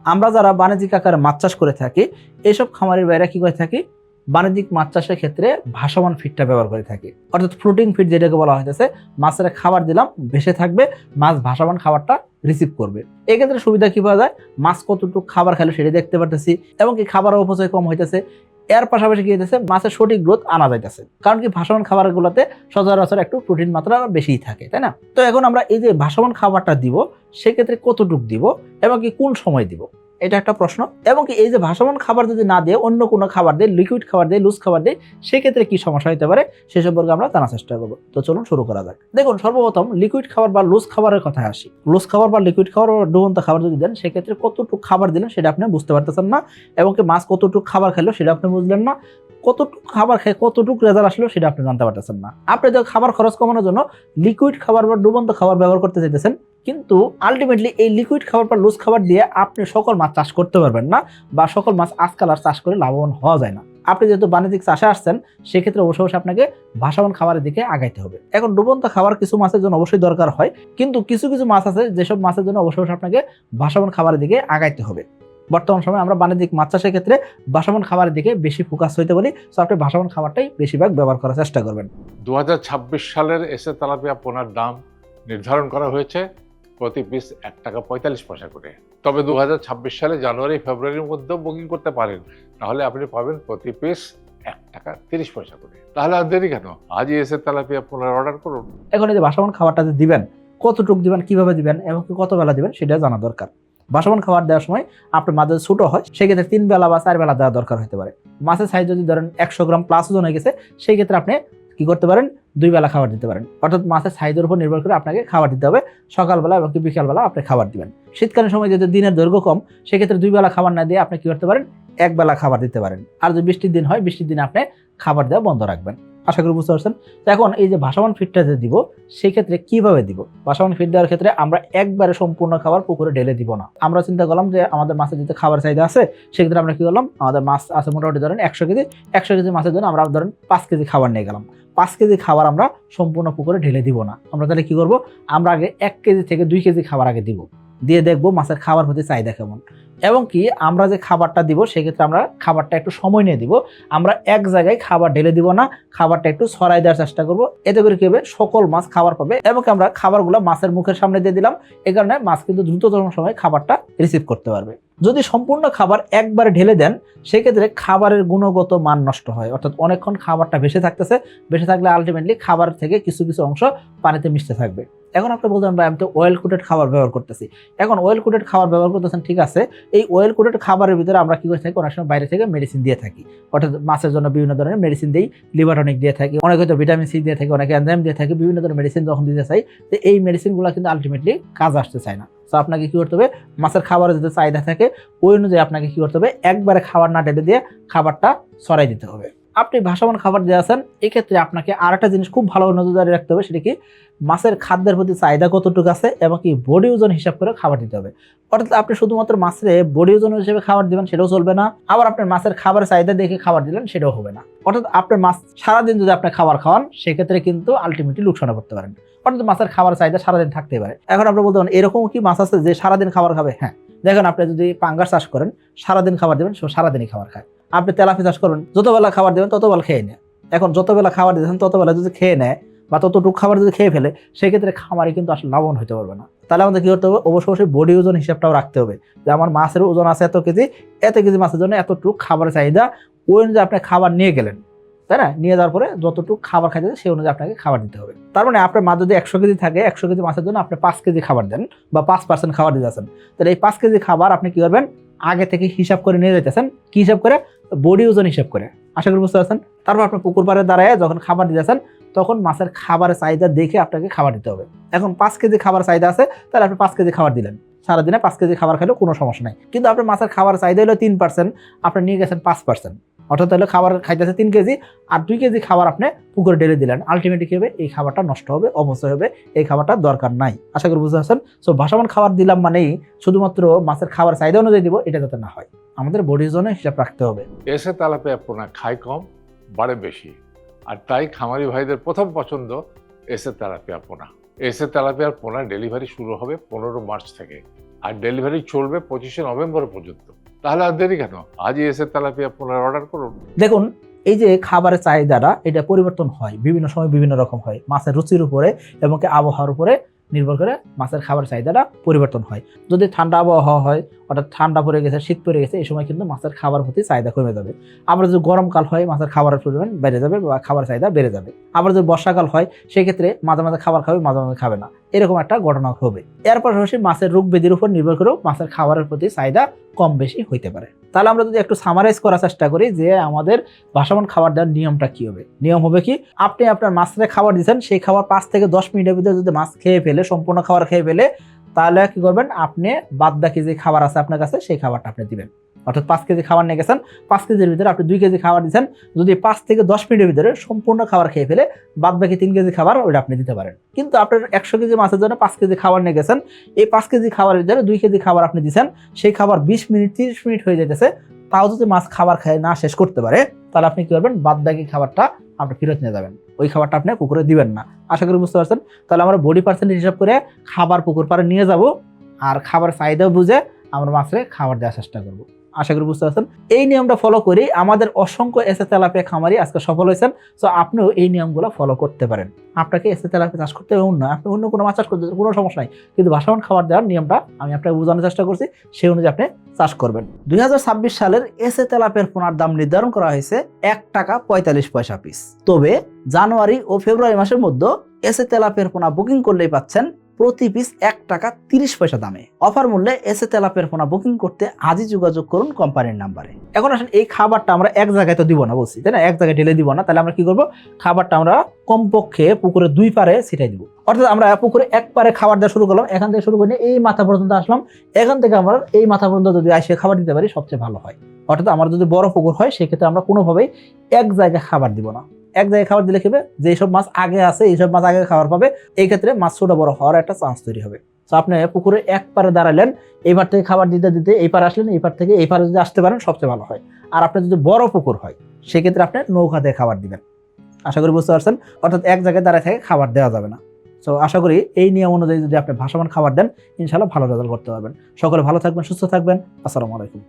আমরা যারা বাণিজ্যিক আকারে মাছ চাষ করে থাকি, এইসব খামারের বাইরে কি করে থাকি, বাণিজ্যিক মাছ চাষের ক্ষেত্রে ভাসমান ফিডটা ব্যবহার করে থাকি। অর্থাৎ ফ্লোটিং ফিড যেটাকে বলা হইতেছে, মাছের খাবার দিলাম, ভেসে থাকবে, মাছ ভাসমান খাবারটা রিসিভ করবে। এক্ষেত্রে সুবিধা কি পাওয়া যায়, মাছ কতটুকু খাবার খেলে সেটা দেখতে পারতেছি, এবং কি খাবার অপচয় কম হইতেছে। এর পাশাপাশি কি হইতেছে, মাছের সঠিক গ্রোথ আনা যাইতেছে, কারণ কি ভাসমান খাবারগুলোতে সচরাচর একটু প্রোটিন মাত্রা বেশিই থাকে, তাই না? তো এখন আমরা এই যে ভাসমান খাবারটা দিব, সেক্ষেত্রে কতটুকু দিব এবং কি কোন সময় দিব, এটা একটা প্রশ্ন। এবং কি এই যে ভাসমান খাবার যদি না দিয়ে অন্য কোনো খাবার দেয়, লিকুইড খাবার দেয়, লুজ খাবার দেয়, সেক্ষেত্রে কি সমস্যা হতে পারে সে সম্পর্কে আমরা জানার চেষ্টা করবো। তো চলুন শুরু করা যাক। দেখুন, সর্বপ্রথম লিকুইড খাবার বা লুজ খাবারের কথায় আসি। লুজ খাবার বা লিকুইড খাবার বা ডুবন্ত খাবার যদি দেন, সেক্ষেত্রে কতটুকু খাবার দিলেন সেটা আপনি বুঝতে পারতেছেন না, এবং কি মাছ কতটুকু খাবার খেলো সেটা আপনি বুঝলেন না, কতটুকু খাবার খেয়ে কতটুকু রেজাল্ট আসলো সেটা আপনি জানতে পারতেছেন না। আপনি তো খাবার খরচ কমানোর জন্য লিকুইড খাবার বা ডুবন্ত খাবার ব্যবহার করতে চাইতেছেন, কিন্তু আলটিমেটলি এই লিকুইড খাবার বা লুজ খাবার দিয়ে আপনি সকল মাছ চাষ করতে পারবেন না, বা সকল মাছ আজকাল আর চাষ করে লাভবান হওয়া যায় না। আপনি যেহেতু বাণিজ্যিক চাষে আসছেন, সেক্ষেত্রে অবশ্যই আপনাকে ভাসমান খাবারের দিকে আগাইতে হবে। এখন ডুবন্ত খাবার কিছু মাছের জন্য অবশ্যই দরকার হয়, কিন্তু কিছু কিছু মাছ আছে যেসব মাছের জন্য অবশ্যই আপনাকে ভাসমান খাবারের দিকে আগাইতে হবে। বর্তমান সময়ে আমরা বাণিজ্যিক মাছ চাষের ক্ষেত্রে ভাসমান খাবারের দিকে বেশি ফোকাস হইতে বলি, তো আপনি ভাসমান খাবারটাই বেশিরভাগ ব্যবহার করার চেষ্টা করবেন। 2026 সালের এসে তেলাপিয়া পোনার দাম নির্ধারণ করা হয়েছে প্রতি পিস 1 টাকা 45 পয়সা করে। তবে 2026 সালে জানুয়ারি ফেব্রুয়ারির মধ্যেও বুকিং করতে পারেন, তাহলে আপনি পাবেন প্রতি পিস 1 টাকা 30 পয়সা করে। তাহলে আর দেরি কেন, আজই এসে তেলাপিয়া পোনার অর্ডার করুন। এখন এই যে ভাসমান খাবারটা যে দিবেন, কতটুকু দিবেন, কিভাবে দিবেন এবং কত বেলা দিবেন সেটা জানা দরকার। ভাসমান খাবার দেওয়ার সময় আপনার মাছ যদি ছোট হয়, সেক্ষেত্রে 3 বেলা বা 4 বেলা দেওয়া দরকার হতে পারে। মাছের সাইজ যদি ধরেন 100 গ্রাম প্লাস ওজন হয়ে গেছে, সেই ক্ষেত্রে আপনি কি করতে পারেন, 2 বেলা খাবার দিতে পারেন। অর্থাৎ মাছের সাইজের উপর নির্ভর করে আপনাকে খাবার দিতে হবে, সকালবেলা এবং বিকালবেলা আপনি খাবার দিবেন। শীতকালীন সময় যদি দিনের দৈর্ঘ্য কম, সেক্ষেত্রে 2 বেলা খাবার না দিয়ে আপনি কি করতে পারেন, 1 বেলা খাবার দিতে পারেন। আর যদি বৃষ্টির দিন হয়, বৃষ্টির দিনে আপনি খাবার দেওয়া বন্ধ রাখবেন। আশা করি বুঝতে পারছেন। তো এখন এই যে ভাসমান ফিডটা যে দিব, সেই ক্ষেত্রে কিভাবে দিব? ভাসমান ফিড দেওয়ার ক্ষেত্রে আমরা একবারে সম্পূর্ণ খাবার পুকুরে ঢেলে দিব না। আমরা চিন্তা করলাম যে আমাদের মাছের যদি খাবার চাহিদা আছে, সেক্ষেত্রে আমরা কি করলাম, আমাদের মাছ আছে মোটামুটি ধরেন 100 কেজি, 100 কেজি মাছের জন্য আমরা ধরেন 5 কেজি খাবার নিয়ে গেলাম। 5 কেজি খাবার আমরা সম্পূর্ণ পুকুরে ঢেলে দিব না। আমরা তাহলে কি করব, আমরা আগে 1 কেজি থেকে 2 কেজি খাবার আগে দিব, দিয়ে দেখবো মাছের খাবার প্রতি চাহিদা কেমন। এবং কি আমরা যে খাবারটা দিব, সেক্ষেত্রে আমরা খাবারটা একটু সময় নিয়ে দিব। আমরা এক জায়গায় খাবার ঢেলে দিব না, খাবারটা একটু ছড়াই দেওয়ার চেষ্টা করব। এতে করে কি হবে, সকল মাছ খাবার পাবে, এবং আমরা খাবারগুলো মাছের মুখের সামনে দিয়ে দিলাম। এই কারণে মাছ কিন্তু দ্রুততম সময়ে খাবারটা রিসিভ করতে পারবে। যদি সম্পূর্ণ খাবার একবারে ঢেলে দেন, সেক্ষেত্রে খাবারের গুণগত মান নষ্ট হয়। অর্থাৎ অনেকক্ষণ খাবারটা ভেসে থাকতেছে, ভেসে থাকলে আলটিমেটলি খাবার থেকে কিছু কিছু অংশ পানিতে মিশতে থাকবে। এখন আপনি বলতেন ভাই, আমি তো অয়েল কোটেড খাবার ব্যবহার করতেছি। এখন অয়েল কোটেড খাবার ব্যবহার করতেছেন, ঠিক আছে, এই অয়েল কোটেড খাবারের ভিতরে আমরা কি করে থাকি, অনেক সময় বাইরে থেকে মেডিসিন দিয়ে থাকি। অর্থাৎ মাছের জন্য বিভিন্ন ধরনের মেডিসিন দিই, লিভার টনিক দিয়ে থাকি, অনেক হয়তো ভিটামিন সি দিয়ে থাকি, অনেকে এনজাইম দিয়ে থাকি, বিভিন্ন ধরনের মেডিসিন যখন দিতে চাই, তো এই মেডিসিনগুলো কিন্তু আলটিমেটলি কাজ আসতে চায় না। তো আপনাকে কি করতে হবে, মাছের খাবারের যদি চাহিদা থাকে, ওই অনুযায়ী আপনাকে কি করতে হবে, একবারে খাবার না ঢেলে দিয়ে খাবারটা ছড়াই দিতে হবে। আপনি ভাসমান খাবার দিয়ে আছেন, এক্ষেত্রে আপনাকে আর একটা জিনিস খুব ভালো নজরদারি রাখতে হবে, সেটা কি, মাছের খাদ্যের প্রতি চাহিদা কতটুকু আছে এবং কি বডি ওজন হিসাব করে খাবার দিতে হবে। অর্থাৎ আপনি শুধুমাত্র মাছের বডি ওজন হিসেবে খাবার দিবেন, সেটাও চলবে না। আবার আপনার মাছের খাবার চাহিদা দেখে খাবার দিলেন, সেটাও হবে না। অর্থাৎ আপনার মাছ সারাদিন যদি আপনি খাবার খাওয়ান, সেক্ষেত্রে কিন্তু আলটিমেটলি লোকসানে পড়তে পারেন। অর্থাৎ মাছের খাবার চাহিদা সারাদিন থাকতে পারে। এখন আপনি বলতে পারেন, এরকম কি মাছ আছে যে সারাদিন খাবার খাবে? হ্যাঁ, দেখেন, আপনি যদি পাঙ্গাস চাষ করেন, সারাদিন খাবার দেবেন, সে সারাদিনই খাবার খায়। আপনি তেলাপি চাষ করবেন, যতবেলা খাবার দেবেন ততবেলা খেয়ে নেয়। এখন যতবেলা খাবার দিয়েছেন ততবেলা যদি খেয়ে নেয় বা ততটুকু খাবার যদি খেয়ে ফেলে, সেক্ষেত্রে খামারে কিন্তু আসলে লাভবান হতে পারবে না। তাহলে আমাদের কি করতে হবে, অবশ্যই বডি ওজন হিসাবটাও রাখতে হবে, যে আমার মাছের ওজন আছে এত কেজি, এত কেজি মাছের জন্য এতটুকু খাবারের চাহিদা, ওই অনুযায়ী আপনি খাবার নিয়ে গেলেন, তাই না? নিয়ে যাওয়ার পরে যতটুকু খাবার খাইতে সেই অনুযায়ী আপনাকে খাবার দিতে হবে। তার মানে আপনার মাছ যদি 100 কেজি থাকে, 100 কেজি মাছের জন্য আপনি 5 কেজি খাবার দেন বা 5% খাবার দিয়ে যাচ্ছেন, তাহলে এই 5 কেজি খাবার আপনি কি করবেন, আগে থেকে হিসাব করে নিয়ে যেতেছেন। কি হিসাব করে? বডি ওজন হিসাব করে। আশা করি বুঝতে পারছেন। তারপর আপনি পুকুর পাড়ে দাঁড়ায় যখন খাবার দিতেছেন, তখন মাছের খাবারের চাহিদা দেখে আপনাকে খাবার দিতে হবে। এখন 5 কেজি খাবার চাহিদা আছে, তাহলে আপনি 5 কেজি খাবার দিলেন। সারাদিনে 5 কেজি খাবার খেলেও কোনো সমস্যা নাই। কিন্তু আপনার মাছের খাবার চাহিদা হলো 3%, আপনি নিয়ে গেছেন 5%। অর্থাৎ তাহলে খাবার খাইতেছে 3 কেজি, আর 2 কেজি খাবার আপনি পুকুরে ঢেলে দিলেন। আলটিমেটলি কি হবে, এই খাবারটা নষ্ট হবে, অপচয় হবে, এই খাবারটা দরকার নাই। আশা করি বুঝতে পারছেন। সো ভাসমান খাবার দিলাম মানেই শুধুমাত্র মাছের খাবার চাহিদা অনুযায়ী দিব, এটা যাতে না হয়। আমাদের বডি ওজনে হিসাব রাখতে হবে। এসে তেলাপিয়া পোনা খায় কম, বাড়ে বেশি, আর তাই খামারি ভাইদের প্রথম পছন্দ এসে তেলাপিয়া পোনা। এসে তেলাপিয়ার পোনা ডেলিভারি শুরু হবে 15 মার্চ থেকে। আর ডেলিভারি চলবে 25শে নভেম্বর পর্যন্ত। তাহলে আর দেরি কেন? আজই এসে তেলাপিয়া পোনার অর্ডার করুন। দেখুন, এই যে খাবারের চাহিদাটা এটা পরিবর্তন হয়, বিভিন্ন সময় বিভিন্ন রকম হয়, মাছের রুচির উপরে এবং কি আবহাওয়ার উপরে নির্ভর করে মাছের খাবার চাহিদাটা পরিবর্তন হয়। যদি ঠান্ডা আবহাওয়া হয়, অর্থাৎ ঠান্ডা পড়ে গেছে, শীত পড়ে গেছে, এই সময় কিন্তু মাছের খাবার প্রতি চাহিদা কমে যাবে। আবার যদি গরমকাল হয়, মাছের খাবারের পরিমাণ বেড়ে যাবে বা খাবার চাহিদা বেড়ে যাবে। আবার যদি বর্ষাকাল হয়, সেক্ষেত্রে মাঝে মাঝে খাবার খাবে, মাঝে মাঝে খাবে না, এরকম একটা ঘটনা হবে। এর পাশাপাশি মাছের রোগ ব্যাধির উপর নির্ভর করেও মাছের খাবারের প্রতি চাহিদা কম বেশি হইতে পারে। তাহলে আমরা যদি একটু সামারাইজ করার চেষ্টা করি যে আমাদের ভাসমান খাবার দেওয়ার নিয়মটা কি হবে। নিয়ম হবে কি, আপনি আপনার মাছের খাবার দিচ্ছেন, সেই খাবার 5 থেকে 10 মিনিটের ভিতরে যদি মাছ খেয়ে ফেলে, সম্পূর্ণ খাবার খেয়ে ফেলে, তাহলে কি করবেন, আপনি বাদ বাকি যে খাবার আছে আপনার কাছে সেই খাবারটা আপনি দিবেন। অর্থাৎ 5 কেজি খাবার নিয়ে গেছেন, 5 কেজির ভিতরে আপনি 2 কেজি খাবার দিচ্ছেন, যদি 5 থেকে 10 মিনিটের ভিতরে সম্পূর্ণ খাবার খেয়ে ফেলে বাদ বাকি 3 কেজি খাবার ওইটা আপনি দিতে পারেন। কিন্তু আপনার 100 কেজি মাছের জন্য 5 কেজি খাবার নিয়ে গেছেন, এই 5 কেজি খাবারের ভিতরে 2 কেজি খাবার আপনি দিচ্ছেন, সেই খাবার 20 মিনিট 30 মিনিট হয়ে যেতেছে, তাও যদি মাছ খাবার খেয়ে না শেষ করতে পারে, তাহলে আপনি কি করবেন, বাদ বাকি খাবারটা আপনি ফেরত নিয়ে যাবেন, ওই খাবারটা আপনি পুকুরে দিবেন না। আশা করি বুঝতে পারছেন। তাহলে আমরা বডি পার্সেন্টেজ হিসাব করে খাবার পুকুর পাড়ে নিয়ে যাব, আর খাবার চাহিদা বুঝে আমরা মাছে খাবার দেওয়ার চেষ্টা করব। আশা করি বুঝতে পারছেন। এই নিয়মটা ফলো করি আমাদের অসংখ্য এসে তেলাপিয়া খামারি আজকে সফল হয়েছেন। সো আপনিও এই নিয়মগুলো ফলো করতে পারেন। আপনাকে এসে তেলাপিয়া চাষ করতে হবে না, আপনি অন্য কোনো মাছ চাষ করতে কোনো সমস্যা নাই, কিন্তু ভাসমান খাবার দেওয়ার নিয়মটা আমি আপনাকে বোঝানোর চেষ্টা করছি, সেই অনুযায়ী আপনি চাষ করবেন। 2026 সালের এসে তেলাপিয়ার পোনার দাম নির্ধারণ করা হয়েছে 1 টাকা 45 পয়সা পিস। তবে জানুয়ারি ও ফেব্রুয়ারি মাসের মধ্যে এসে তেলাপিয়ার পোনা বুকিং করলেই পাচ্ছেন প্রতি পিস 1 টাকা 30 পয়সা দামে। অফার মূল্যে এসে তেলাপিয়ার পোনা বুকিং করতে আজই যোগাযোগ করুন কোম্পানির নাম্বারে। এখন আসলে এই খাবারটা আমরা এক জায়গায় তো দিব না, বলছি তাই না, এক জায়গায় ঢেলে দিব না। তাহলে আমরা কি করব, খাবারটা আমরা কমপক্ষে পুকুরে 2 পারে ছিটাই দিব। অর্থাৎ আমরা পুকুরে 1 পারে খাবার দেওয়া শুরু করলাম, এখান থেকে শুরু করে এই মাথা পর্যন্ত আসলাম, এখান থেকে আমরা এই মাথা পর্যন্ত যদি আসে খাবার দিতে পারি সবচেয়ে ভালো হয়। অর্থাৎ আমার যদি বড় পুকুর হয় সেক্ষেত্রে আমরা কোনোভাবেই এক জায়গায় খাবার দিব না। এক জায়গায় খাবার দিলে খেবে, যেসব মাছ আগে আছে এইসব মাছ আগে খাবার পাবে, এই ক্ষেত্রে মাছ ছোট বড় হওয়ার একটা চান্স তৈরি হবে। তো আপনি পুকুরে 1 পারে দাঁড়ালেন, এইবার থেকে খাবার দিতে দিতে এই পারে আসলেন, এই পার থেকে এই পারে যদি আসতে পারেন সবচেয়ে ভালো হয়। আর আপনার যদি বড় পুকুর হয় সেক্ষেত্রে আপনি নৌকা দিয়ে খাবার দিবেন। আশা করি বুঝতে পারছেন। অর্থাৎ এক জায়গায় দাঁড়ায় থেকে খাবার দেওয়া যাবে না। তো আশা করি এই নিয়ম অনুযায়ী যদি আপনি ভাসমান খাবার দেন, ইনশাআল্লাহ ভালো রেজাল্ট করতে পারবেন। সকলে ভালো থাকবেন, সুস্থ থাকবেন। আসসালামু আলাইকুম।